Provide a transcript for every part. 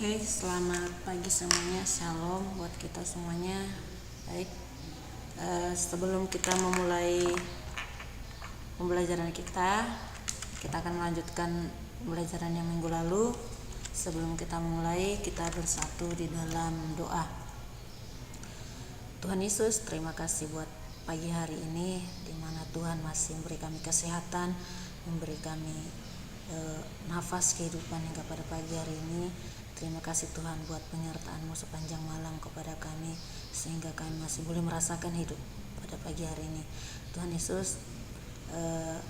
Oke, selamat pagi semuanya. Shalom buat kita semuanya. Baik, sebelum kita memulai pembelajaran kita akan melanjutkan pembelajaran yang minggu lalu. Sebelum kita mulai, kita bersatu di dalam doa. Tuhan Yesus, terima kasih buat pagi hari ini, di mana Tuhan masih memberi kami kesehatan, memberi kami nafas kehidupan hingga pada pagi hari ini. Terima kasih Tuhan buat penyertaan-Mu sepanjang malam kepada kami, sehingga kami masih boleh merasakan hidup pada pagi hari ini. Tuhan Yesus,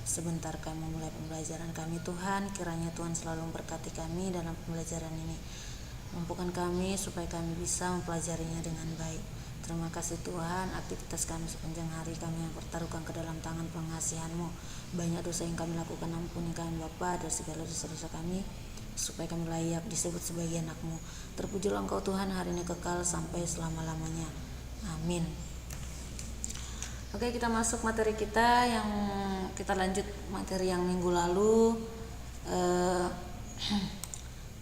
sebentar kami memulai pembelajaran kami. Tuhan, kiranya Tuhan selalu memberkati kami dalam pembelajaran ini. Mampukan kami supaya kami bisa mempelajarinya dengan baik. Terima kasih Tuhan, aktivitas kami sepanjang hari kami yang pertaruhkan ke dalam tangan pengasihan-Mu. Banyak dosa yang kami lakukan, ampuni kami Bapa dari segala dosa-dosa kami, supaya kami layak disebut sebagai anak-Mu. Terpujilah Engkau Tuhan, hari ini kekal sampai selama-lamanya. Amin. Oke, kita masuk materi kita, yang kita lanjut materi yang minggu lalu.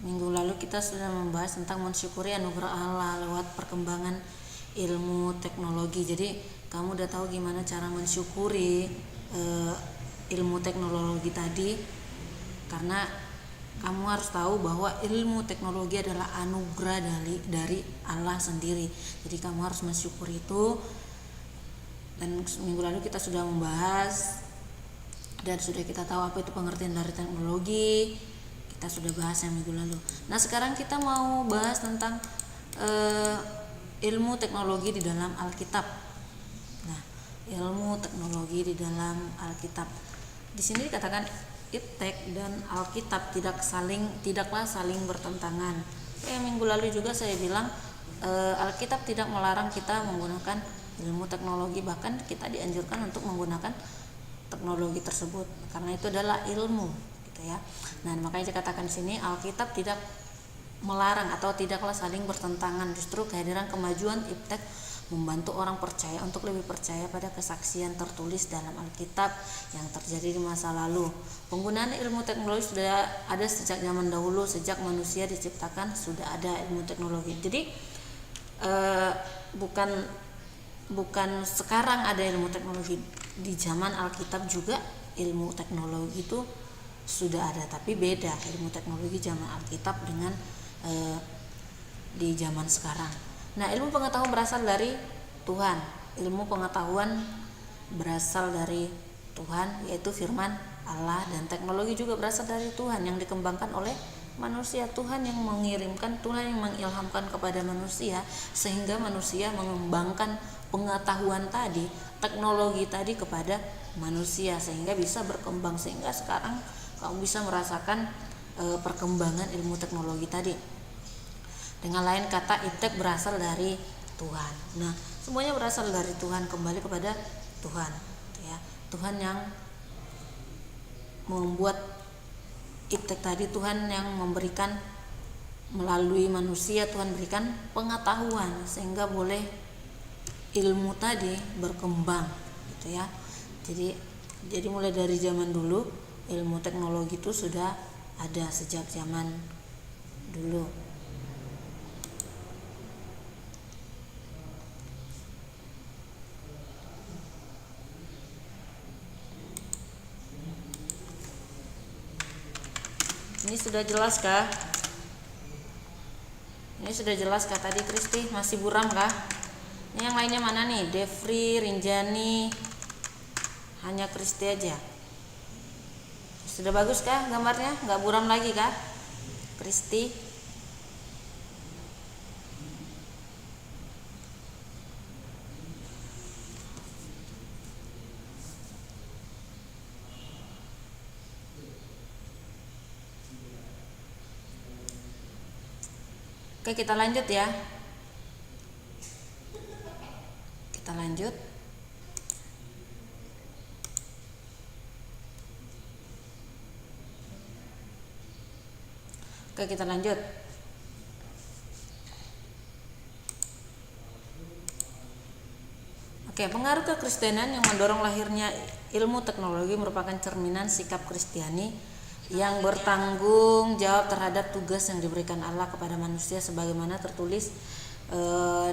Minggu lalu kita sudah membahas tentang mensyukuri anugerah Allah lewat perkembangan ilmu teknologi. Jadi kamu udah tahu gimana cara mensyukuri ilmu teknologi tadi, karena kamu harus tahu bahwa ilmu teknologi adalah anugerah dari Allah sendiri. Jadi kamu harus mensyukuri itu. Dan minggu lalu kita sudah membahas dan sudah kita tahu apa itu pengertian dari teknologi. Kita sudah bahas yang minggu lalu. Nah, sekarang kita mau bahas tentang ilmu teknologi di dalam Alkitab. Nah, ilmu teknologi di dalam Alkitab. Di sini dikatakan iptek dan Alkitab tidaklah saling bertentangan. Minggu lalu juga saya bilang Alkitab tidak melarang kita menggunakan ilmu teknologi, bahkan kita dianjurkan untuk menggunakan teknologi tersebut karena itu adalah ilmu, gitu ya. Nah, makanya dikatakan di sini Alkitab tidak melarang atau tidaklah saling bertentangan. Justru kehadiran kemajuan iptek membantu orang percaya untuk lebih percaya pada kesaksian tertulis dalam Alkitab yang terjadi di masa lalu. Penggunaan ilmu teknologi sudah ada sejak zaman dahulu, sejak manusia diciptakan sudah ada ilmu teknologi. Jadi bukan sekarang ada ilmu teknologi. Di zaman Alkitab juga ilmu teknologi itu sudah ada, tapi beda ilmu teknologi zaman Alkitab dengan di zaman sekarang. Nah, ilmu pengetahuan berasal dari Tuhan. Ilmu pengetahuan berasal dari Tuhan, yaitu firman Allah, dan teknologi juga berasal dari Tuhan yang dikembangkan oleh manusia. Tuhan yang mengirimkan, Tuhan yang mengilhamkan kepada manusia, sehingga manusia mengembangkan pengetahuan tadi, teknologi tadi kepada manusia, sehingga bisa berkembang, sehingga sekarang kamu bisa merasakan perkembangan ilmu teknologi tadi. Dengan lain kata, iptek berasal dari Tuhan. Nah, semuanya berasal dari Tuhan, kembali kepada Tuhan, ya. Tuhan yang membuat iptek tadi, Tuhan yang memberikan melalui manusia, Tuhan berikan pengetahuan sehingga boleh ilmu tadi berkembang, gitu ya. Jadi mulai dari zaman dulu ilmu teknologi itu sudah ada sejak zaman dulu. Ini sudah jelas kah? Ini sudah jelas kah tadi Kristi? Masih buram kah? Ini yang lainnya mana nih? Devri, Rinjani, hanya Kristi aja. Sudah bagus kah gambarnya? Nggak buram lagi kah Kristi? Oke, kita lanjut ya. Kita lanjut. Oke, kita lanjut. Oke, pengaruh kekristenan yang mendorong lahirnya ilmu teknologi merupakan cerminan sikap Kristiani yang bertanggung jawab terhadap tugas yang diberikan Allah kepada manusia sebagaimana tertulis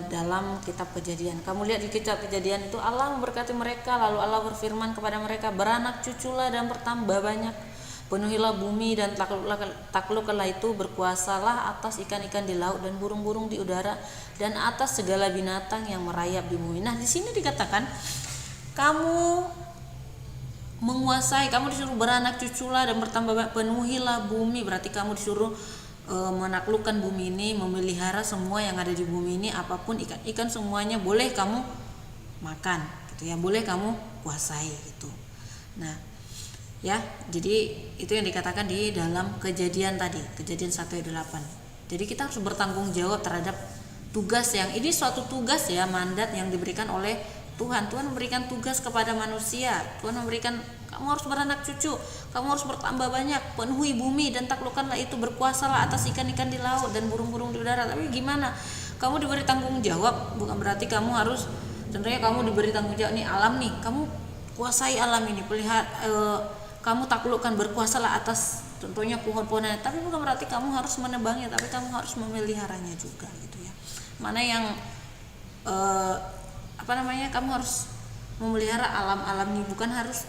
dalam kitab Kejadian. Kamu lihat di kitab Kejadian itu Allah memberkati mereka, lalu Allah berfirman kepada mereka, beranak cuculah dan bertambah banyak, penuhilah bumi dan takluklah itu, berkuasalah atas ikan-ikan di laut dan burung-burung di udara dan atas segala binatang yang merayap di bumi. Nah, di sini dikatakan kamu menguasai, kamu disuruh beranak cuculah dan bertambah banyak, penuhilah bumi, berarti kamu disuruh menaklukkan bumi ini, memelihara semua yang ada di bumi ini, apapun ikan-ikan semuanya boleh kamu makan gitu ya, boleh kamu kuasai gitu. Nah, ya, jadi itu yang dikatakan di dalam Kejadian tadi, Kejadian 1 ayat 8. Jadi kita harus bertanggung jawab terhadap tugas yang ini, suatu tugas ya, mandat yang diberikan oleh Tuhan. Tuhan memberikan tugas kepada manusia. Tuhan memberikan, kamu harus beranak cucu, kamu harus bertambah banyak, penuhi bumi dan taklukkanlah itu, berkuasalah atas ikan-ikan di laut dan burung-burung di udara. Tapi gimana? Kamu diberi tanggung jawab, bukan berarti kamu harus, tentunya kamu diberi tanggung jawab nih, alam nih, kamu kuasai alam ini, kamu taklukkan, berkuasalah atas tentunya pohon-pohonnya, tapi bukan berarti kamu harus menebangnya, tapi kamu harus memeliharanya juga gitu ya. Mana yang kamu harus memelihara alam-alam ini,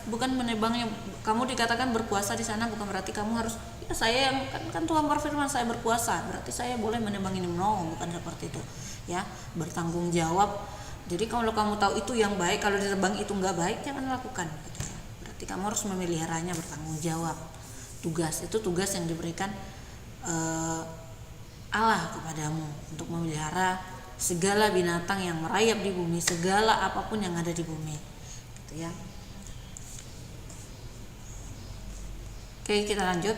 bukan menebangnya. Kamu dikatakan berkuasa di sana, bukan berarti kamu harus, ya saya yang kan Tuhan berfirman saya berkuasa, berarti saya boleh menebang ini. No, bukan seperti itu ya. Bertanggung jawab. Jadi kalau kamu tahu itu yang baik, kalau ditebang itu nggak baik, jangan lakukan gitu ya. Berarti kamu harus memeliharanya, bertanggung jawab. Tugas yang diberikan Allah kepadamu untuk memelihara segala binatang yang merayap di bumi, segala apapun yang ada di bumi gitu ya. Oke, kita lanjut.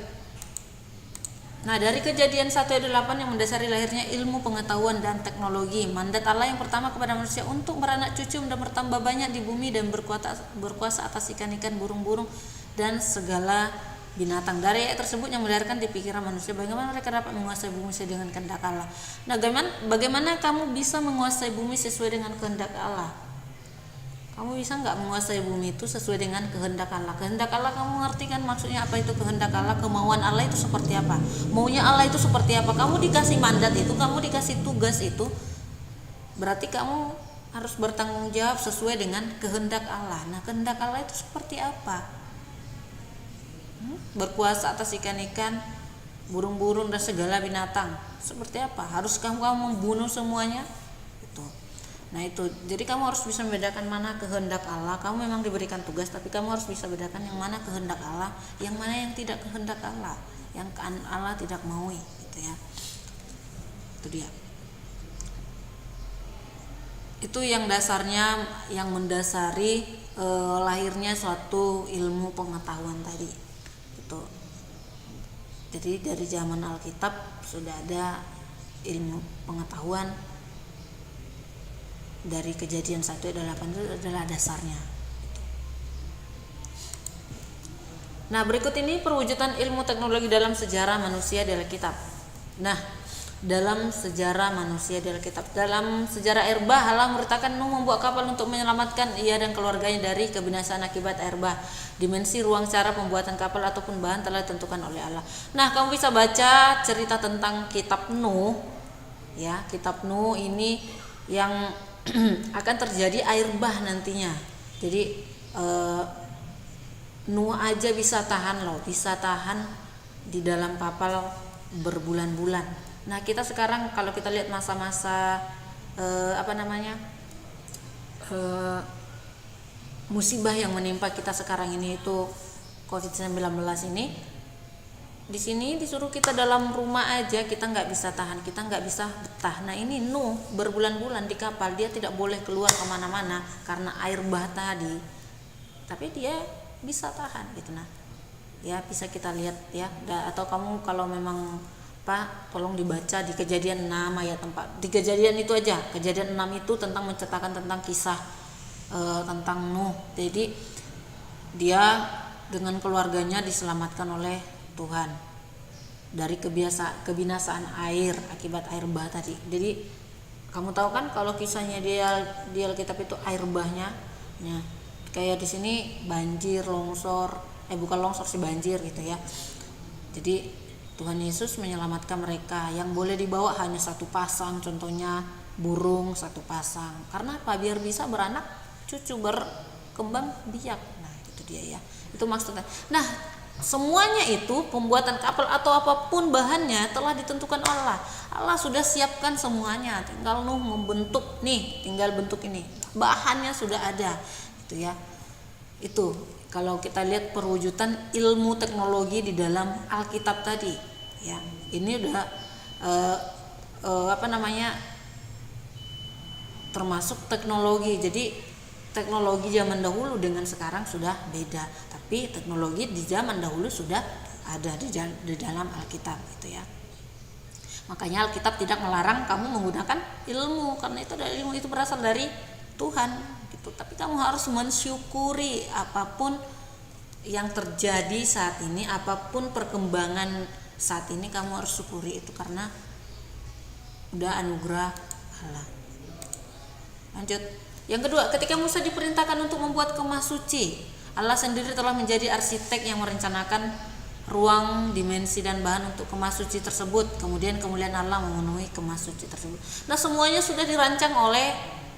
Nah, dari Kejadian 1 ayat 8 yang mendasari lahirnya ilmu pengetahuan dan teknologi, mandat Allah yang pertama kepada manusia untuk beranak cucu dan bertambah banyak di bumi dan berkuasa atas ikan-ikan, burung-burung dan segala binatang. Dari ayat tersebut yang melahirkan di pikiran manusia bagaimana mereka dapat menguasai bumi sesuai dengan kehendak Allah. Nah, bagaimana kamu bisa menguasai bumi sesuai dengan kehendak Allah? Kamu bisa nggak menguasai bumi itu sesuai dengan kehendak Allah? Kehendak Allah kamu ngerti kan maksudnya apa itu kehendak Allah? Kemauan Allah itu seperti apa? Maunya Allah itu seperti apa? Kamu dikasih mandat itu, kamu dikasih tugas itu, berarti kamu harus bertanggung jawab sesuai dengan kehendak Allah. Nah, kehendak Allah itu seperti apa? Berkuasa atas ikan-ikan, burung-burung dan segala binatang. Seperti apa? Harus kamu membunuh semuanya? Itu. Nah, itu. Jadi kamu harus bisa membedakan mana kehendak Allah. Kamu memang diberikan tugas, tapi kamu harus bisa bedakan yang mana kehendak Allah, yang mana yang tidak kehendak Allah, yang Allah tidak maui, gitu ya. Itu dia. Itu yang dasarnya, yang mendasari lahirnya suatu ilmu pengetahuan tadi. Jadi dari zaman Alkitab sudah ada ilmu pengetahuan. Dari Kejadian 1 ayat 8 itu adalah dasarnya. Nah, berikut ini perwujudan ilmu teknologi dalam sejarah manusia di Alkitab. Nah, dalam sejarah manusia di Alkitab, dalam sejarah air bah, Allah merintahkan Nuh membuat kapal untuk menyelamatkan ia dan keluarganya dari kebinasaan akibat air bah. Dimensi, ruang, cara pembuatan kapal ataupun bahan telah ditentukan oleh Allah. Nah, kamu bisa baca cerita tentang kitab Nuh ya. Kitab Nuh ini yang akan terjadi air bah nantinya. Jadi Nuh aja bisa tahan di dalam kapal berbulan-bulan. Nah, kita sekarang kalau kita lihat masa-masa musibah yang menimpa kita sekarang ini, itu COVID-19 ini, di sini disuruh kita dalam rumah aja, kita nggak bisa tahan, kita nggak bisa betah. Nah, ini Nuh berbulan-bulan di kapal, dia tidak boleh keluar kemana-mana karena air bah tadi, tapi dia bisa tahan gitu. Nah, ya bisa kita lihat ya. Atau kamu kalau memang tolong dibaca di Kejadian 6 ayat 4. Di Kejadian itu aja, Kejadian 6 itu tentang menceritakan tentang kisah tentang Nuh. Jadi dia dengan keluarganya diselamatkan oleh Tuhan dari kebinasaan air akibat air bah tadi. Jadi kamu tahu kan kalau kisahnya di Alkitab itu air bahnya, ya, kayak di sini banjir, longsor, bukan longsor sih, banjir gitu ya. Jadi Tuhan Yesus menyelamatkan mereka. Yang boleh dibawa hanya satu pasang, contohnya burung satu pasang. Karena apa? Biar bisa beranak cucu, berkembang biak. Nah itu dia ya, itu maksudnya. Nah semuanya itu pembuatan kapal atau apapun bahannya telah ditentukan Allah. Allah sudah siapkan semuanya, tinggal Nuh membentuk nih, tinggal bentuk ini, bahannya sudah ada gitu ya. Itu kalau kita lihat perwujudan ilmu teknologi di dalam Alkitab tadi ya, ini udah termasuk teknologi. Jadi teknologi zaman dahulu dengan sekarang sudah beda, tapi teknologi di zaman dahulu sudah ada di dalam Alkitab gitu ya. Makanya Alkitab tidak melarang kamu menggunakan ilmu, karena itu adalah ilmu, itu berasal dari Tuhan gitu. Tapi kamu harus mensyukuri apapun yang terjadi saat ini, apapun perkembangan saat ini, kamu harus syukuri itu karena udah anugerah Allah. Lanjut. Yang kedua, ketika Musa diperintahkan untuk membuat kemah suci, Allah sendiri telah menjadi arsitek yang merencanakan ruang, dimensi, dan bahan untuk kemah suci tersebut. Kemudian kemuliaan Allah memenuhi kemah suci tersebut. Nah semuanya sudah dirancang oleh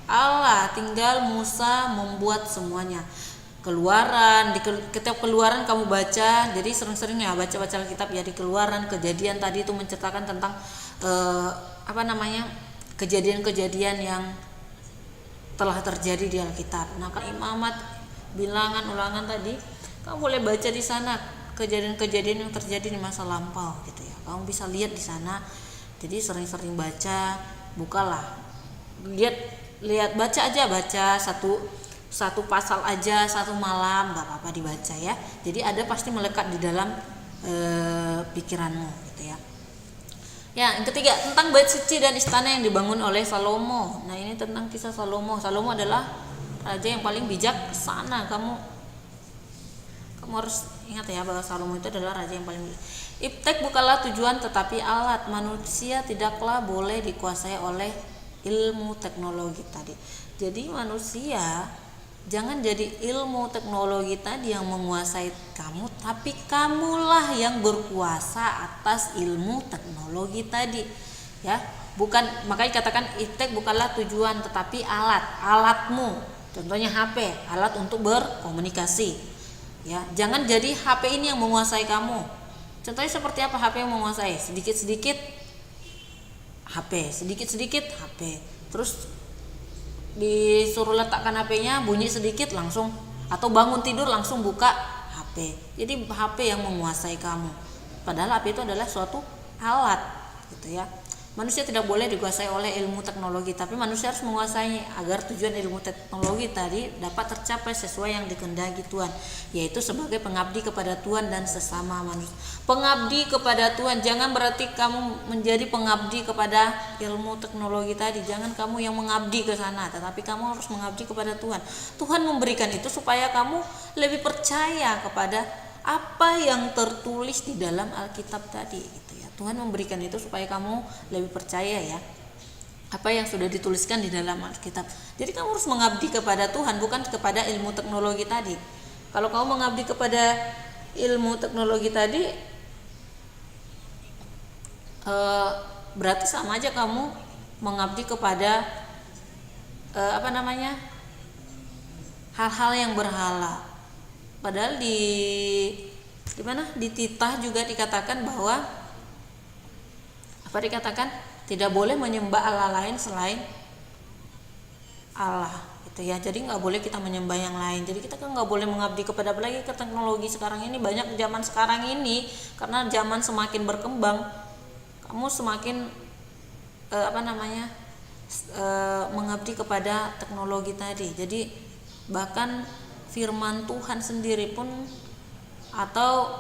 Allah, tinggal Musa membuat semuanya. Keluaran, di setiap keluaran kamu baca, jadi sering-sering ya baca-baca Alkitab ya. Di Keluaran, Kejadian tadi itu menceritakan tentang kejadian-kejadian yang telah terjadi di Alkitab. Nah, Imamat, Bilangan, Ulangan tadi, kamu boleh baca di sana kejadian-kejadian yang terjadi di masa lampau gitu ya. Kamu bisa lihat di sana. Jadi sering-sering baca, bukalah, lihat baca aja, baca satu pasal aja satu malam, nggak apa-apa dibaca ya. Jadi ada pasti melekat di dalam pikiranmu gitu ya. Ya, yang ketiga tentang bait suci dan istana yang dibangun oleh Salomo. Nah, ini tentang kisah Salomo. Salomo adalah raja yang paling bijaksana. Kamu harus ingat ya bahwa Salomo itu adalah raja yang paling bijak. Iptek bukanlah tujuan tetapi alat. Manusia tidaklah boleh dikuasai oleh ilmu teknologi tadi. Jadi manusia jangan jadi ilmu teknologi tadi yang menguasai kamu, tapi kamulah yang berkuasa atas ilmu teknologi tadi ya. Bukan, makanya katakan iptek bukanlah tujuan tetapi alatmu. Contohnya HP, alat untuk berkomunikasi ya. Jangan jadi HP ini yang menguasai kamu. Contohnya seperti apa HP yang menguasai? Sedikit-sedikit HP, sedikit-sedikit HP, terus disuruh letakkan HP-nya, bunyi sedikit langsung, atau bangun tidur langsung buka HP. Jadi HP yang menguasai kamu. Padahal HP itu adalah suatu alat gitu ya. Manusia tidak boleh dikuasai oleh ilmu teknologi, tapi manusia harus menguasai agar tujuan ilmu teknologi tadi dapat tercapai sesuai yang dikehendaki Tuhan, yaitu sebagai pengabdi kepada Tuhan dan sesama manusia. Pengabdi kepada Tuhan, jangan berarti kamu menjadi pengabdi kepada ilmu teknologi tadi. Jangan kamu yang mengabdi ke sana, tetapi kamu harus mengabdi kepada Tuhan. Tuhan memberikan itu supaya kamu lebih percaya kepada apa yang tertulis di dalam Alkitab tadi gitu ya. Tuhan memberikan itu supaya kamu lebih percaya ya apa yang sudah dituliskan di dalam Alkitab. Jadi kamu harus mengabdi kepada Tuhan, bukan kepada ilmu teknologi tadi. Kalau kamu mengabdi kepada ilmu teknologi tadi, berarti sama aja kamu mengabdi kepada hal-hal yang berhala. Padahal di Titah juga dikatakan bahwa tidak boleh menyembah Allah lain selain Allah gitu ya. Jadi nggak boleh kita menyembah yang lain. Jadi kita kan nggak boleh mengabdi kepada, apalagi ke teknologi sekarang ini. Banyak zaman sekarang ini, karena zaman semakin berkembang, kamu semakin mengabdi kepada teknologi tadi. Jadi bahkan firman Tuhan sendiri pun atau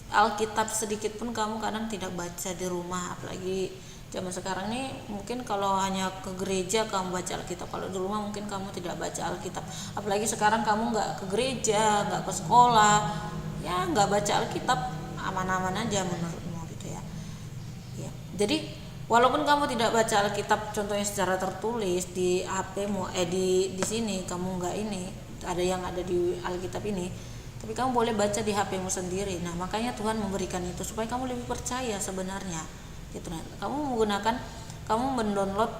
Alkitab sedikit pun kamu kadang tidak baca di rumah. Apalagi zaman sekarang nih, mungkin kalau hanya ke gereja kamu baca Alkitab, kalau di rumah mungkin kamu tidak baca Alkitab. Apalagi sekarang kamu nggak ke gereja, nggak ke sekolah, ya nggak baca Alkitab, aman-aman aja menurutmu gitu ya. Jadi walaupun kamu tidak baca Alkitab contohnya secara tertulis di HP-mu, di sini kamu nggak ini, ada yang ada di Alkitab ini, tapi kamu boleh baca di HP-mu sendiri. Nah, makanya Tuhan memberikan itu supaya kamu lebih percaya sebenarnya. Gitu. Nah, kamu mendownload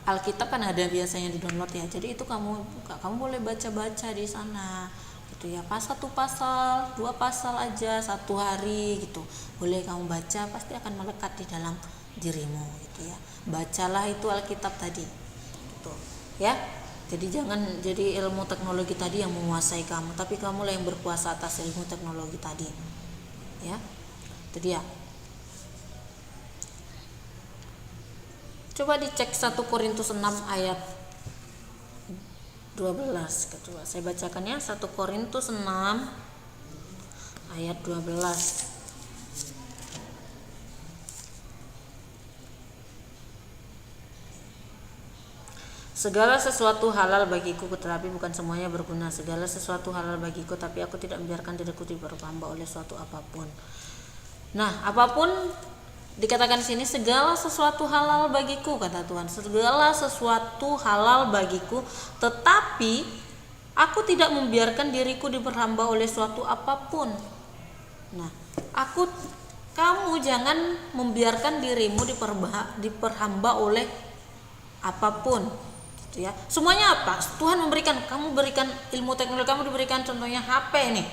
Alkitab kan ada biasanya di download ya. Jadi itu kamu boleh baca-baca di sana. Gitu ya. Pas 1 pasal, 2 pasal aja 1 hari gitu. Boleh kamu baca, pasti akan melekat di dalam dirimu gitu ya. Bacalah itu Alkitab tadi. Gitu. Ya. Jadi jangan jadi ilmu teknologi tadi yang menguasai kamu, tapi kamulah yang berkuasa atas ilmu teknologi tadi. Ya. Itu dia. Coba dicek 1 Korintus 6 ayat 12. Coba saya bacakan ya, 1 Korintus 6 ayat 12. Segala sesuatu halal bagiku, tetapi bukan semuanya berguna. Segala sesuatu halal bagiku, tapi aku tidak membiarkan diriku diperhamba oleh suatu apapun. Nah, apapun dikatakan di sini, segala sesuatu halal bagiku, kata Tuhan. Segala sesuatu halal bagiku, tetapi aku tidak membiarkan diriku diperhamba oleh suatu apapun. Nah, kamu jangan membiarkan dirimu diperhamba oleh apapun. Gitu ya. Semuanya apa? Tuhan memberikan, kamu berikan ilmu teknologi, kamu diberikan contohnya HP nih.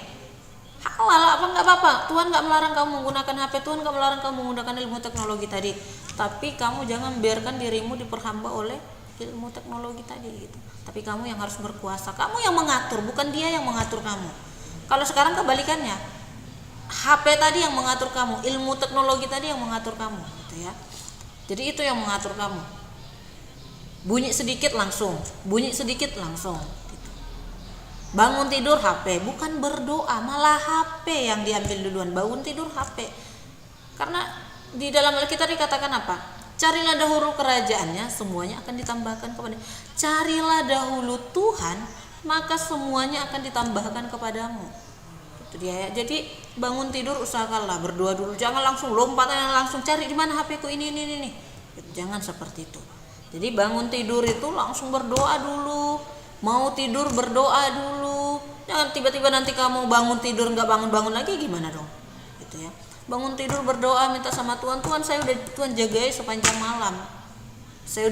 Halal apa enggak apa-apa. Tuhan enggak melarang kamu menggunakan HP, Tuhan enggak melarang kamu menggunakan ilmu teknologi tadi. Tapi kamu jangan biarkan dirimu diperhamba oleh ilmu teknologi tadi gitu. Tapi kamu yang harus berkuasa. Kamu yang mengatur, bukan dia yang mengatur kamu. Kalau sekarang kebalikannya. HP tadi yang mengatur kamu, ilmu teknologi tadi yang mengatur kamu gitu ya. Jadi itu yang mengatur kamu. Bunyi sedikit langsung gitu. Bangun tidur HP, bukan berdoa, malah HP yang diambil duluan. Bangun tidur HP. Karena di dalam Alkitab dikatakan apa? Carilah dahulu kerajaannya, semuanya akan ditambahkan kepada. Carilah dahulu Tuhan, maka semuanya akan ditambahkan kepadamu. Itu dia ya. Jadi bangun tidur usahakanlah berdoa dulu, jangan langsung lompat langsung cari di mana HP ku ini. Jangan seperti itu. Jadi bangun tidur itu langsung berdoa dulu. Mau tidur berdoa dulu. Jangan tiba-tiba nanti kamu bangun tidur nggak bangun-bangun lagi, gimana dong? Gitu ya. Bangun tidur berdoa, minta sama Tuhan, Tuhan jagai sepanjang malam. Saya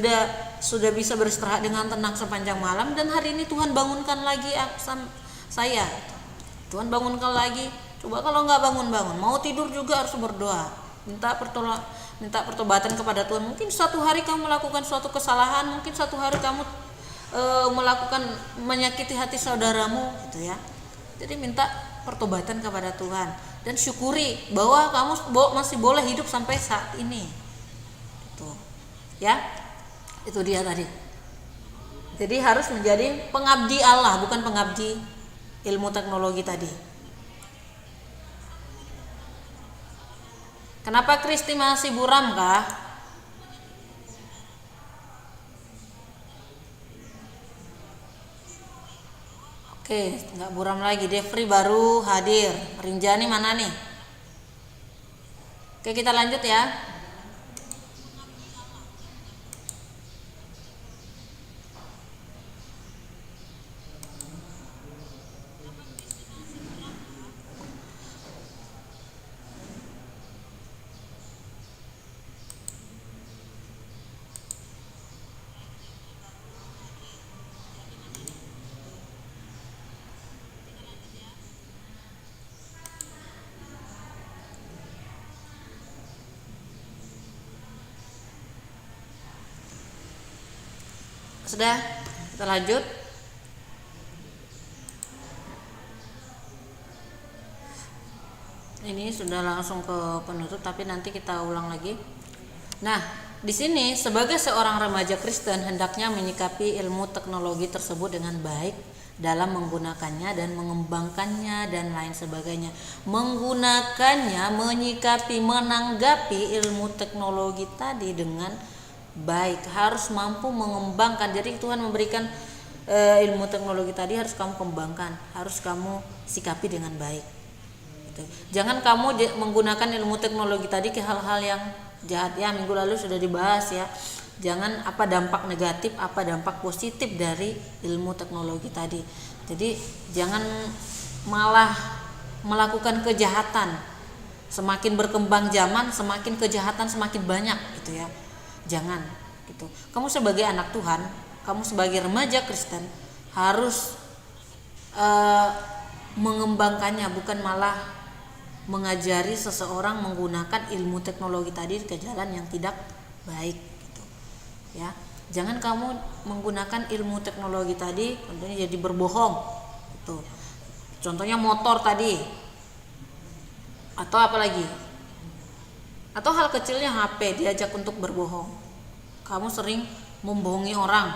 sudah bisa beristirahat dengan tenang sepanjang malam, dan hari ini Tuhan bangunkan lagi saya. Tuhan bangunkan lagi. Coba kalau nggak bangun-bangun, mau tidur juga harus berdoa. Minta pertobatan kepada Tuhan. Mungkin suatu hari kamu melakukan suatu kesalahan, mungkin suatu hari kamu menyakiti hati saudaramu gitu ya. Jadi minta pertobatan kepada Tuhan dan syukuri bahwa kamu masih boleh hidup sampai saat ini. Itu. Ya. Itu dia tadi. Jadi harus menjadi pengabdi Allah, bukan pengabdi ilmu teknologi tadi. Kenapa Kristi masih buram kah? Oke, nggak buram lagi. Devri baru hadir. Rinjani mana nih? Oke, kita lanjut ya. Sudah, kita lanjut. Ini sudah langsung ke penutup, tapi nanti kita ulang lagi. Nah, di sini sebagai seorang remaja Kristen hendaknya menyikapi ilmu teknologi tersebut dengan baik dalam menggunakannya dan mengembangkannya dan lain sebagainya. Menggunakannya, menyikapi, menanggapi ilmu teknologi tadi dengan baik, harus mampu mengembangkan. Jadi Tuhan memberikan ilmu teknologi tadi harus kamu kembangkan, harus kamu sikapi dengan baik gitu. Jangan kamu menggunakan ilmu teknologi tadi ke hal-hal yang jahat ya. Minggu lalu sudah dibahas ya, Jangan apa dampak negatif, apa dampak positif dari ilmu teknologi tadi. Jadi jangan malah melakukan kejahatan. Semakin berkembang zaman, semakin kejahatan semakin banyak gitu ya. Jangan gitu. Kamu sebagai anak Tuhan, kamu sebagai remaja Kristen harus mengembangkannya, bukan malah mengajari seseorang menggunakan ilmu teknologi tadi ke jalan yang tidak baik gitu. Ya, jangan kamu menggunakan ilmu teknologi tadi contohnya jadi berbohong gitu. Contohnya motor tadi, atau apalagi, atau hal kecilnya HP diajak untuk berbohong. Kamu sering membohongi orang,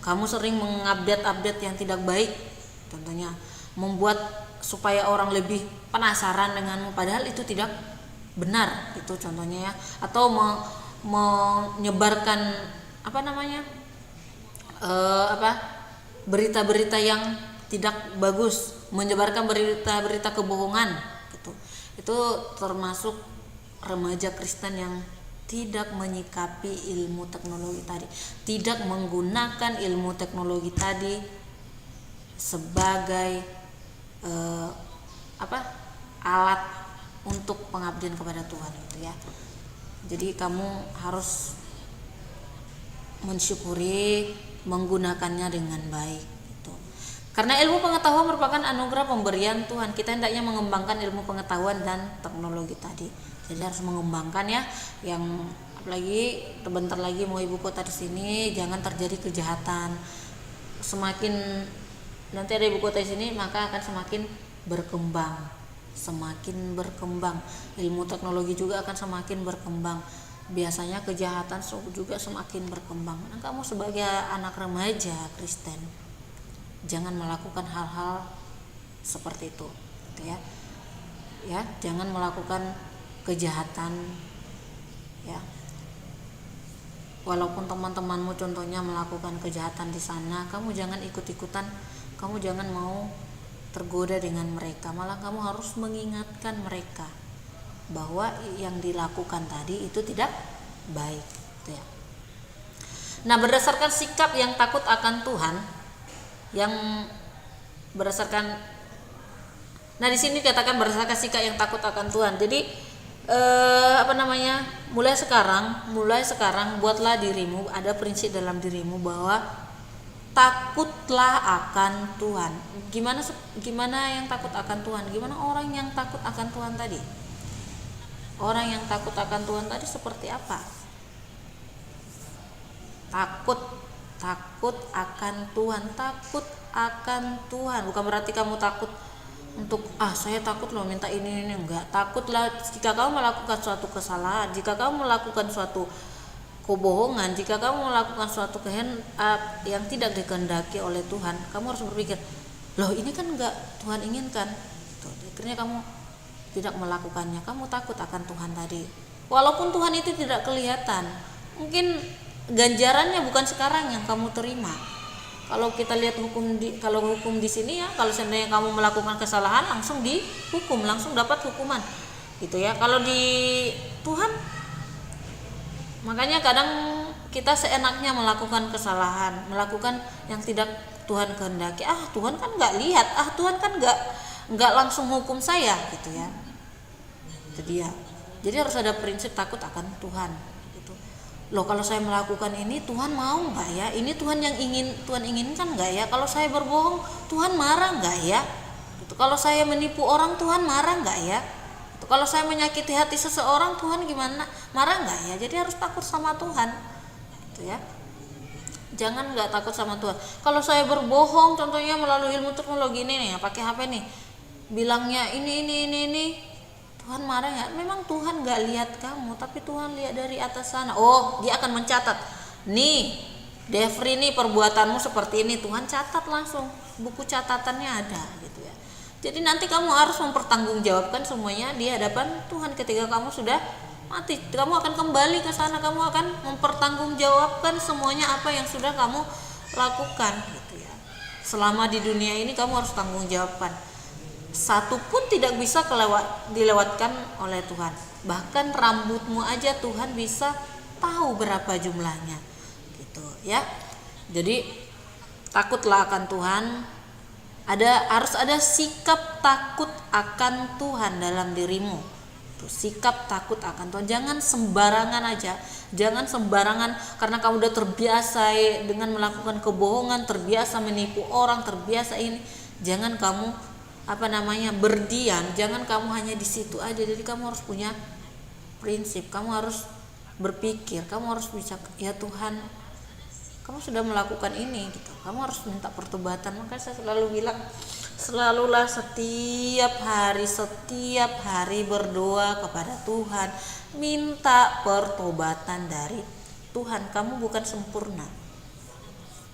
kamu sering mengupdate yang tidak baik, contohnya membuat supaya orang lebih penasaran denganmu, padahal itu tidak benar, itu contohnya ya. Atau menyebarkan berita-berita yang tidak bagus, menyebarkan berita-berita kebohongan gitu. Itu termasuk remaja Kristen yang tidak menyikapi ilmu teknologi tadi, tidak menggunakan ilmu teknologi tadi sebagai alat untuk pengabdian kepada Tuhan gitu ya. Jadi kamu harus mensyukuri menggunakannya dengan baik gitu. Karena ilmu pengetahuan merupakan anugerah pemberian Tuhan. Kita hendaknya mengembangkan ilmu pengetahuan dan teknologi tadi. Jadi harus mengembangkan ya. Yang apalagi sebentar lagi mau ibu kota di sini, jangan terjadi kejahatan. Semakin nanti ada ibu kota di sini, maka akan semakin berkembang. Ilmu teknologi juga akan semakin berkembang. Biasanya kejahatan juga semakin berkembang. Nah, kamu sebagai anak remaja Kristen jangan melakukan hal-hal seperti itu, gitu ya. Ya, jangan melakukan kejahatan ya. Walaupun teman-temanmu contohnya melakukan kejahatan di sana, kamu jangan ikut-ikutan, kamu jangan mau tergoda dengan mereka, malah kamu harus mengingatkan mereka bahwa yang dilakukan tadi itu tidak baik gitu ya. Nah, berdasarkan sikap yang takut akan Tuhan, di sini katakan berdasarkan sikap yang takut akan Tuhan. Jadi mulai sekarang buatlah dirimu, ada prinsip dalam dirimu bahwa takutlah akan Tuhan. Gimana yang takut akan Tuhan? Gimana orang yang takut akan Tuhan tadi? Orang yang takut akan Tuhan tadi seperti apa? Takut akan Tuhan, bukan berarti kamu takut untuk saya takut loh minta ini enggak. Takutlah jika kamu melakukan suatu kesalahan, jika kamu melakukan suatu kebohongan, jika kamu melakukan suatu yang tidak dikehendaki oleh Tuhan, kamu harus berpikir, loh ini kan enggak Tuhan inginkan. Akhirnya kamu tidak melakukannya, kamu takut akan Tuhan tadi. Walaupun Tuhan itu tidak kelihatan, mungkin ganjarannya bukan sekarang yang kamu terima. Kalau kita lihat hukum di sini ya, kalau seandainya kamu melakukan kesalahan langsung dihukum, langsung dapat hukuman, gitu ya. Kalau di Tuhan, makanya kadang kita seenaknya melakukan kesalahan, melakukan yang tidak Tuhan kehendaki. Tuhan kan nggak lihat, Tuhan kan nggak langsung hukum saya, gitu ya. Jadi harus ada prinsip takut akan Tuhan. Loh, kalau saya melakukan ini Tuhan mau nggak ya? Ini Tuhan inginkan nggak ya? Kalau saya berbohong Tuhan marah nggak ya? Gitu. Kalau saya menipu orang Tuhan marah nggak ya? Gitu. Kalau saya menyakiti hati seseorang Tuhan gimana? Marah nggak ya? Jadi harus takut sama Tuhan, gitu ya. Jangan nggak takut sama Tuhan. Kalau saya berbohong, contohnya melalui ilmu teknologi ini nih, pakai HP nih, bilangnya ini. Tuhan marah ya? Memang Tuhan gak lihat kamu, tapi Tuhan lihat dari atas sana. Dia akan mencatat. Nih, Devri nih perbuatanmu seperti ini. Tuhan catat langsung. Buku catatannya ada gitu ya. Jadi nanti kamu harus mempertanggungjawabkan semuanya di hadapan Tuhan ketika kamu sudah mati. Kamu akan kembali ke sana, kamu akan mempertanggungjawabkan semuanya apa yang sudah kamu lakukan gitu ya. Selama di dunia ini kamu harus tanggung jawabkan. Satu pun tidak bisa dilewatkan oleh Tuhan. Bahkan rambutmu aja Tuhan bisa tahu berapa jumlahnya. ya. Jadi takutlah akan Tuhan. Harus ada sikap takut akan Tuhan dalam dirimu. Sikap takut akan Tuhan. Jangan sembarangan aja. Jangan sembarangan karena kamu udah terbiasa dengan melakukan kebohongan, terbiasa menipu orang, terbiasa ini. Jangan kamu berdiam. Jangan kamu hanya di situ aja. Jadi kamu harus punya prinsip. Kamu harus berpikir. Kamu harus bicara, ya Tuhan, kamu sudah melakukan ini gitu. Kamu harus minta pertobatan. Maka saya selalu bilang, selalulah setiap hari berdoa kepada Tuhan, minta pertobatan dari Tuhan. Kamu bukan sempurna,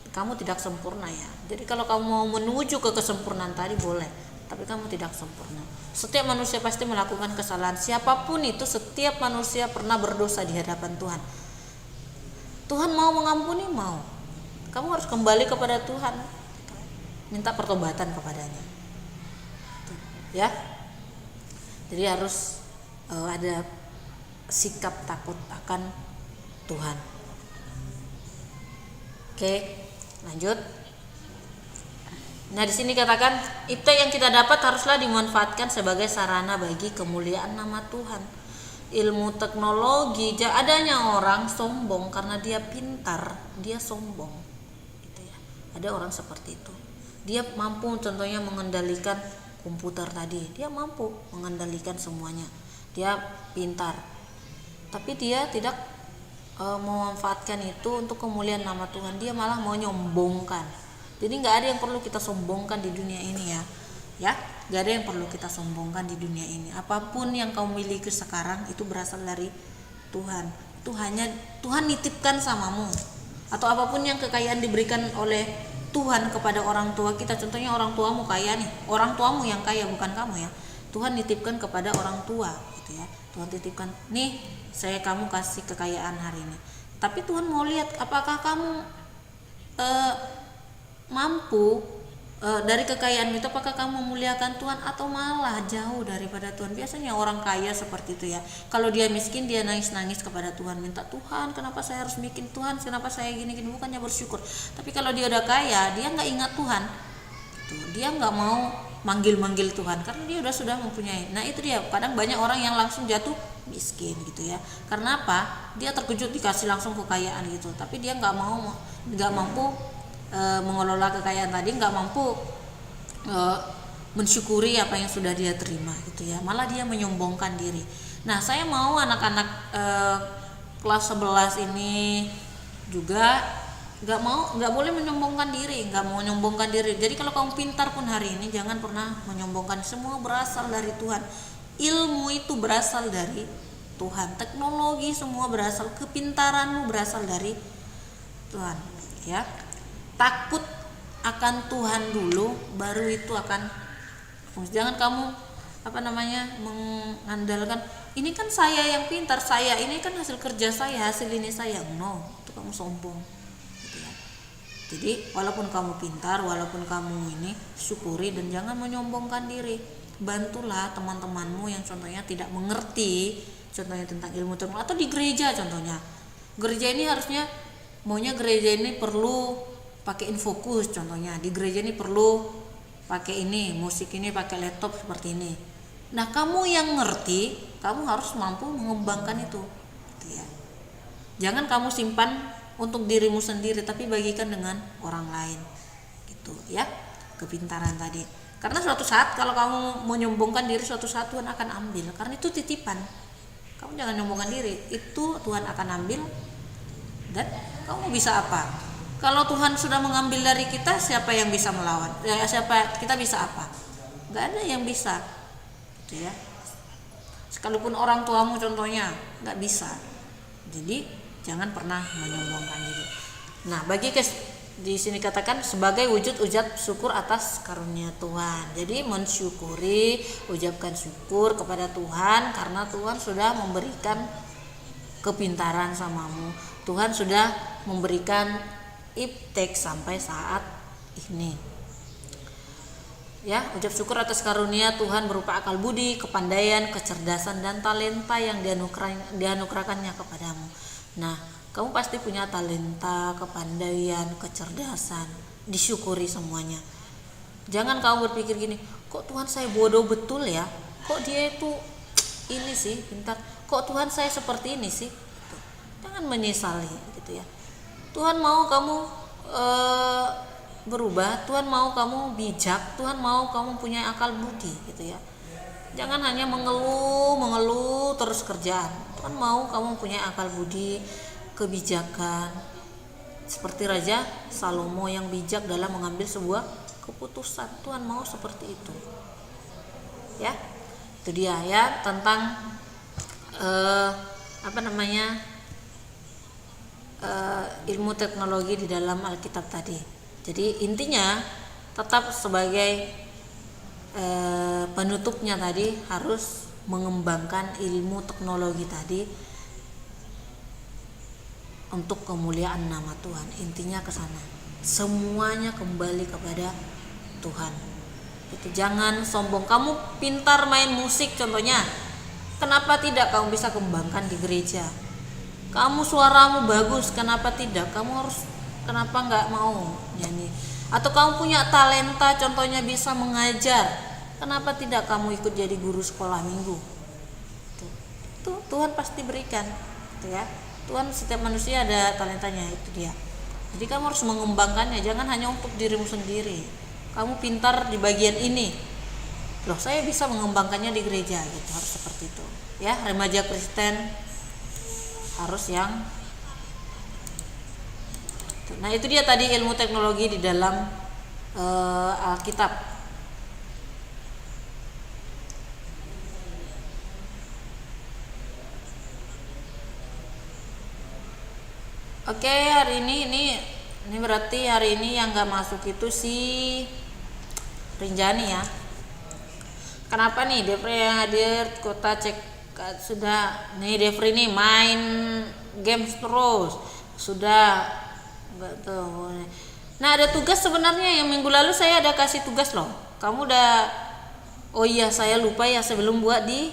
kamu tidak sempurna ya. Jadi kalau kamu mau menuju ke kesempurnaan tadi boleh, tapi kamu tidak sempurna. Setiap manusia pasti melakukan kesalahan, siapapun itu. Setiap manusia pernah berdosa di hadapan Tuhan. Tuhan mau mengampuni, mau. Kamu harus kembali kepada Tuhan, minta pertobatan kepadanya, ya. Jadi harus ada sikap takut akan Tuhan. Oke, lanjut. Nah, di sini katakan iptek yang kita dapat haruslah dimanfaatkan sebagai sarana bagi kemuliaan nama Tuhan. Ilmu teknologi, adanya orang sombong karena dia pintar, dia sombong gitu ya. Ada orang seperti itu. Dia mampu contohnya mengendalikan komputer tadi, dia mampu mengendalikan semuanya, dia pintar, tapi dia tidak memanfaatkan itu untuk kemuliaan nama Tuhan. Dia malah mau nyombongkan. Jadi nggak ada yang perlu kita sombongkan di dunia ini ya. Gak ada yang perlu kita sombongkan di dunia ini. Apapun yang kau miliki sekarang itu berasal dari Tuhan. Itu hanya Tuhan nitipkan samamu. Atau apapun yang kekayaan diberikan oleh Tuhan kepada orang tua kita. Contohnya orang tuamu kaya nih, orang tuamu yang kaya, bukan kamu ya. Tuhan nitipkan kepada orang tua gitu ya. Tuhan titipkan, nih saya kamu kasih kekayaan hari ini. Tapi Tuhan mau lihat apakah kamu mampu dari kekayaan itu, apakah kamu memuliakan Tuhan atau malah jauh daripada Tuhan. Biasanya orang kaya seperti itu ya. Kalau dia miskin, dia nangis-nangis kepada Tuhan, minta, Tuhan kenapa saya harus bikin, Tuhan kenapa saya gini-gini, bukannya bersyukur. Tapi kalau dia udah kaya, dia nggak ingat Tuhan gitu. Dia nggak mau manggil-manggil Tuhan karena dia sudah mempunyai. Nah itu dia, kadang banyak orang yang langsung jatuh miskin gitu ya. Karena apa? Dia terkejut dikasih langsung kekayaan gitu, tapi dia nggak mampu mengelola kekayaan tadi, nggak mampu mensyukuri apa yang sudah dia terima gitu ya. Malah dia menyombongkan diri. Nah, saya mau anak-anak kelas 11 ini juga nggak boleh menyombongkan diri, nggak mau menyombongkan diri. Jadi kalau kamu pintar pun hari ini jangan pernah menyombongkan. Semua berasal dari Tuhan. Ilmu itu berasal dari Tuhan. Teknologi semua berasal, kepintaranmu berasal dari Tuhan ya. Takut akan Tuhan dulu, baru itu akan fungsi. Jangan kamu mengandalkan, ini kan saya yang pintar, saya ini kan hasil kerja saya, hasil ini saya. No, itu kamu sombong gitu ya. Jadi walaupun kamu pintar, walaupun kamu ini, syukuri dan jangan menyombongkan diri. Bantulah teman-temanmu yang contohnya tidak mengerti, contohnya tentang ilmu teknologi, atau di gereja contohnya. Gereja ini harusnya maunya gereja ini perlu pakai infokus, contohnya di gereja ini perlu pakai ini, musik ini pakai laptop seperti ini. Nah, kamu yang ngerti, kamu harus mampu mengembangkan itu gitu ya. Jangan kamu simpan untuk dirimu sendiri, tapi bagikan dengan orang lain gitu ya, kepintaran tadi. Karena suatu saat kalau kamu menyombongkan diri, suatu saat Tuhan akan ambil, karena itu titipan. Kamu jangan nyombongkan diri, itu Tuhan akan ambil. Dan kamu bisa apa? Kalau Tuhan sudah mengambil dari kita, siapa yang bisa melawan? Kita bisa apa? Gak ada yang bisa gitu ya. Sekalipun orang tuamu contohnya gak bisa. Jadi jangan pernah menyombongkan diri. Nah, di sini katakan sebagai wujud ucap syukur atas karunia Tuhan. Jadi mensyukuri, ucapkan syukur kepada Tuhan karena Tuhan sudah memberikan kepintaran samamu. Tuhan sudah memberikan iptek sampai saat ini ya. Ucap syukur atas karunia Tuhan berupa akal budi, kepandaian, kecerdasan dan talenta yang dianugerahkannya kepadamu. Nah, Kamu pasti punya talenta, kepandaian, kecerdasan, disyukuri semuanya. Jangan kamu berpikir gini, kok Tuhan saya bodoh betul ya, kok dia itu ini sih pintar, kok Tuhan saya seperti ini sih. Jangan menyesali gitu ya. Tuhan mau kamu berubah, Tuhan mau kamu bijak, Tuhan mau kamu punya akal budi gitu ya. Jangan hanya mengeluh terus kerjaan. Tuhan mau kamu punya akal budi, kebijakan. Seperti Raja Salomo yang bijak dalam mengambil sebuah keputusan. Tuhan mau seperti itu. Ya. Itu dia ya tentang ilmu teknologi di dalam Alkitab tadi. Jadi intinya tetap sebagai penutupnya tadi harus mengembangkan ilmu teknologi tadi untuk kemuliaan nama Tuhan. Intinya ke sana. Semuanya kembali kepada Tuhan. Itu jangan sombong. Kamu pintar main musik contohnya. Kenapa tidak kamu bisa kembangkan di gereja? Kamu suaramu bagus, kenapa tidak? Kenapa nggak mau nyanyi? Atau kamu punya talenta, contohnya bisa mengajar, kenapa tidak kamu ikut jadi guru sekolah minggu? Tuh Tuhan pasti berikan, gitu ya. Tuhan setiap manusia ada talentanya, itu dia. Jadi kamu harus mengembangkannya, jangan hanya untuk dirimu sendiri. Kamu pintar di bagian ini, loh saya bisa mengembangkannya di gereja, gitu. Harus seperti itu, ya. Remaja Kristen harus yang nah itu dia tadi ilmu teknologi di dalam Alkitab. Oke, hari ini berarti hari ini yang nggak masuk itu si Rinjani ya. Kenapa nih Devri yang hadir kota cek sudah nih Devri nih main games terus sudah nggak tahu. Nah ada tugas sebenarnya yang minggu lalu saya ada kasih tugas loh. Kamu udah oh iya saya lupa ya sebelum buat di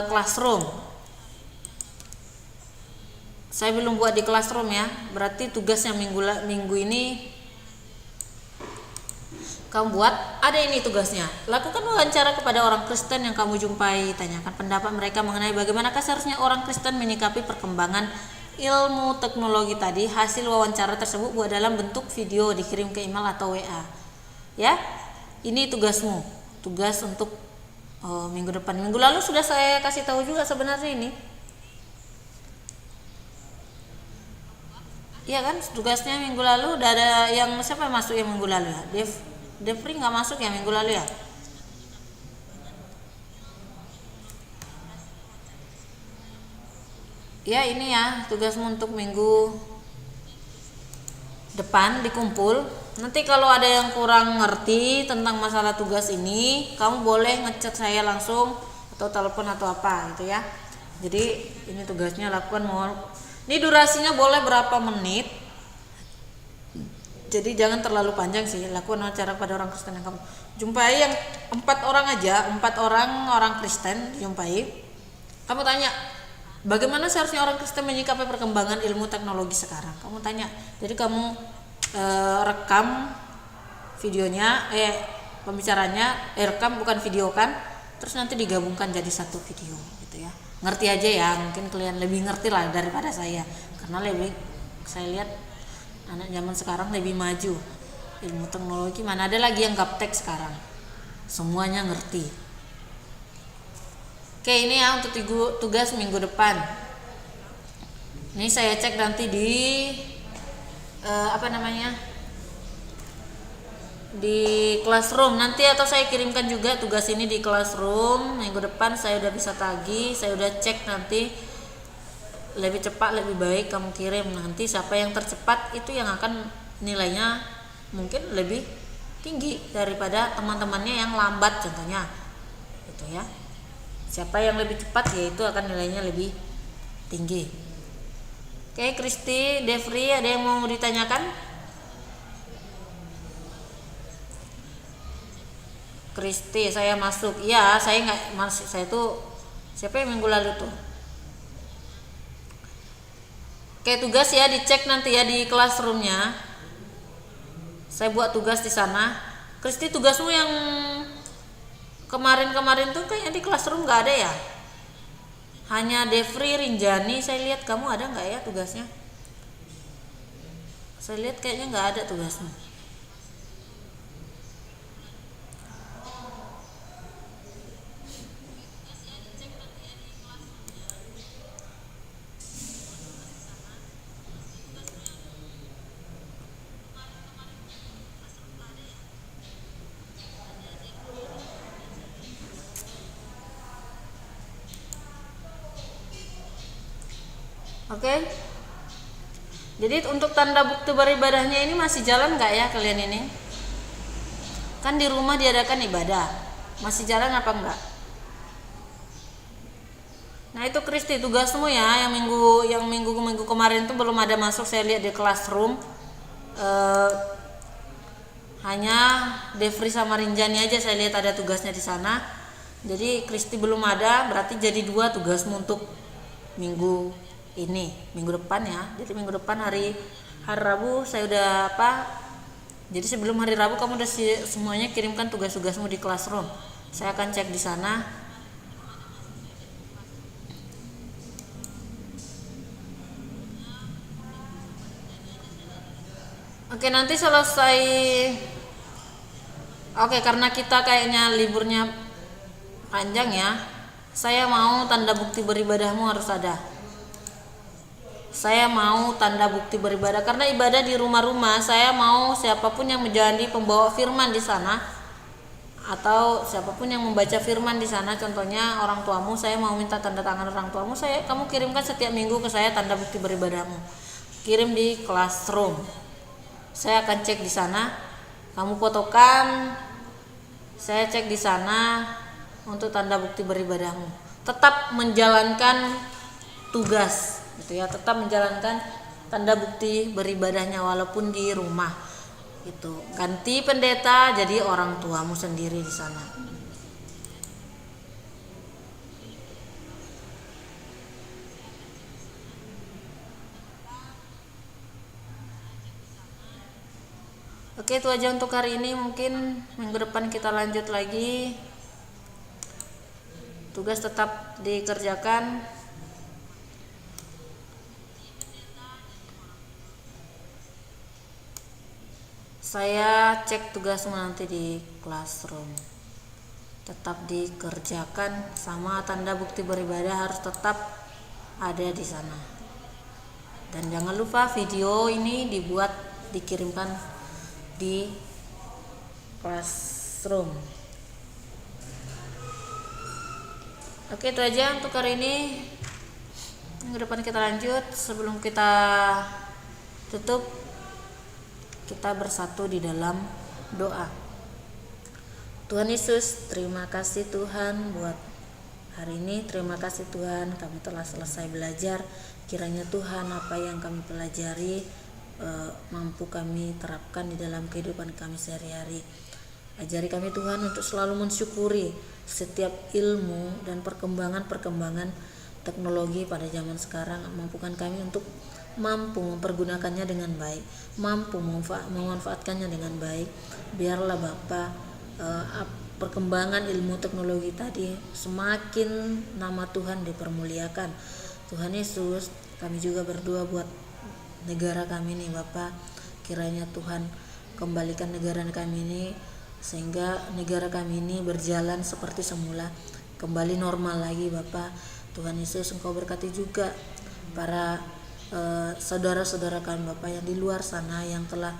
classroom. Saya belum buat di classroom ya. Berarti tugas yang minggu ini kamu buat. Ada ini tugasnya. Lakukan wawancara kepada orang Kristen yang kamu jumpai. Tanyakan pendapat mereka mengenai bagaimanakah seharusnya orang Kristen menyikapi perkembangan ilmu teknologi tadi. Hasil wawancara tersebut buat dalam bentuk video, dikirim ke email atau WA. Ya, ini tugasmu. Tugas untuk minggu depan. Minggu lalu sudah saya kasih tahu juga sebenarnya ini. Iya kan, tugasnya minggu lalu udah ada yang siapa yang masuk yang minggu lalu ya? Devri nggak masuk ya minggu lalu ya? Ya ini ya tugasmu untuk minggu depan dikumpul. Nanti kalau ada yang kurang ngerti tentang masalah tugas ini, kamu boleh ngechat saya langsung atau telepon atau apa gitu ya. Jadi ini tugasnya lakukan ini durasinya boleh berapa menit. Jadi jangan terlalu panjang sih. Lakukan wawancara pada orang Kristen yang kamu jumpai yang 4 orang aja, 4 orang Kristen jumpai. Kamu tanya, bagaimana seharusnya orang Kristen menyikapi perkembangan ilmu teknologi sekarang? Kamu tanya. Jadi kamu rekam videonya, pembicaranya, rekam bukan video kan? Terus nanti digabungkan jadi satu video, gitu ya. Ngerti aja ya, mungkin kalian lebih ngerti lah daripada saya, karena saya lihat anak zaman sekarang lebih maju ilmu teknologi, mana ada lagi yang gaptek sekarang, semuanya ngerti. Oke, ini ya untuk tugas minggu depan. Ini saya cek nanti di di classroom nanti, atau saya kirimkan juga tugas ini di classroom. Minggu depan saya udah bisa tagih, saya udah cek nanti lebih cepat lebih baik kamu kirim. Nanti siapa yang tercepat itu yang akan nilainya mungkin lebih tinggi daripada teman-temannya yang lambat contohnya itu ya. Siapa yang lebih cepat ya itu akan nilainya lebih tinggi. Oke, Kristi, Devri, ada yang mau ditanyakan? Kristi, saya masuk. Iya, saya nggak masuk. Saya tuh siapa yang minggu lalu tuh? Oke, tugas ya dicek nanti ya di classroomnya. Saya buat tugas di sana. Kristi, tugasmu yang kemarin-kemarin tuh kayaknya di classroom nggak ada ya? Hanya Devri, Rinjani. Saya lihat kamu ada nggak ya tugasnya? Saya lihat kayaknya nggak ada tugasnya. Oke. Jadi untuk tanda bukti beribadahnya ini masih jalan nggak ya kalian ini? Kan di rumah diadakan ibadah, masih jalan apa enggak? Nah itu Kristi tugasmu ya, yang minggu kemarin tuh belum ada masuk, saya lihat di classroom. Hanya Devri sama Rinjani aja saya lihat ada tugasnya di sana. Jadi Kristi belum ada, berarti jadi 2 tugasmu untuk minggu ini, minggu depan ya. Jadi minggu depan hari Rabu saya udah jadi sebelum hari Rabu kamu udah semuanya kirimkan tugas-tugasmu di classroom. Saya akan cek di sana. Oke, nanti selesai. Oke, karena kita kayaknya liburnya panjang ya. Saya mau tanda bukti beribadahmu harus ada. Saya mau tanda bukti beribadah karena ibadah di rumah-rumah. Saya mau siapapun yang menjadi pembawa firman di sana atau siapapun yang membaca firman di sana, contohnya orang tuamu, saya mau minta tanda tangan orang tuamu. Kamu kirimkan setiap minggu ke saya tanda bukti beribadahmu. Kirim di classroom. Saya akan cek di sana. Kamu fotokan. Saya cek di sana untuk tanda bukti beribadahmu. Tetap menjalankan tugas. Gitu ya, tetap menjalankan tanda bukti beribadahnya walaupun di rumah. Itu ganti pendeta jadi orang tuamu sendiri di sana. Oke, itu aja untuk hari ini. Mungkin minggu depan kita lanjut lagi. Tugas tetap dikerjakan. Saya cek tugasmu nanti di classroom. Tetap dikerjakan, sama tanda bukti beribadah harus tetap ada di sana. Dan jangan lupa video ini dikirimkan di classroom. Oke, itu aja untuk hari ini. Minggu depan kita lanjut. Sebelum kita tutup, kita bersatu di dalam doa. Tuhan Yesus, terima kasih Tuhan buat hari ini. Terima kasih Tuhan, kami telah selesai belajar. Kiranya Tuhan apa yang kami pelajari mampu kami terapkan di dalam kehidupan kami sehari-hari. Ajari kami Tuhan untuk selalu mensyukuri setiap ilmu dan perkembangan teknologi pada zaman sekarang. Mampukan kami untuk mampu mempergunakannya dengan baik, mampu memanfaatkannya dengan baik. Biarlah Bapa, perkembangan ilmu teknologi tadi semakin nama Tuhan dipermuliakan. Tuhan Yesus, kami juga berdoa buat negara kami nih Bapa. Kiranya Tuhan kembalikan negara kami ini sehingga negara kami ini berjalan seperti semula, kembali normal lagi Bapa. Tuhan Yesus, Engkau berkati juga para saudara-saudara kami Bapak yang di luar sana yang telah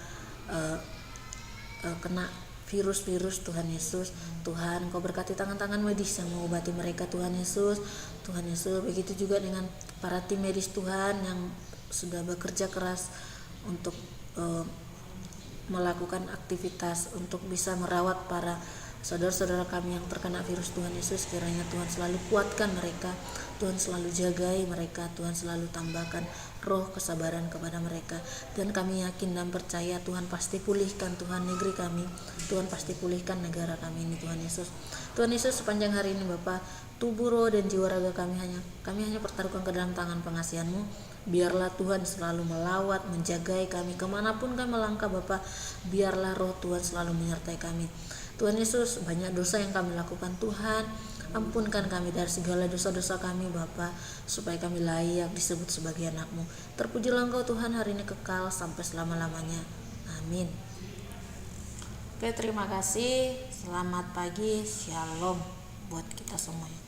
kena virus-virus. Tuhan Yesus, Tuhan Engkau berkati tangan-tangan medis yang mengobati mereka. Tuhan Yesus, Tuhan Yesus, begitu juga dengan para tim medis Tuhan yang sudah bekerja keras untuk melakukan aktivitas untuk bisa merawat para Saudara-saudara kami yang terkena virus, Tuhan Yesus, kiranya Tuhan selalu kuatkan mereka, Tuhan selalu jagai mereka, Tuhan selalu tambahkan roh kesabaran kepada mereka. Dan kami yakin dan percaya Tuhan pasti pulihkan Tuhan negeri kami, Tuhan pasti pulihkan negara kami ini, Tuhan Yesus. Tuhan Yesus, sepanjang hari ini Bapa, tubuh, roh, dan jiwa raga kami hanya pertaruhkan ke dalam tangan pengasihan-Mu. Biarlah Tuhan selalu melawat, menjagai kami kemanapun kami melangkah Bapa. Biarlah roh Tuhan selalu menyertai kami. Tuhan Yesus, banyak dosa yang kami lakukan Tuhan, ampunkan kami dari segala dosa-dosa kami Bapa, supaya kami layak disebut sebagai anak-Mu. Terpujilah Engkau Tuhan hari ini kekal sampai selama-lamanya. Amin. Oke, terima kasih. Selamat pagi, shalom buat kita semuanya.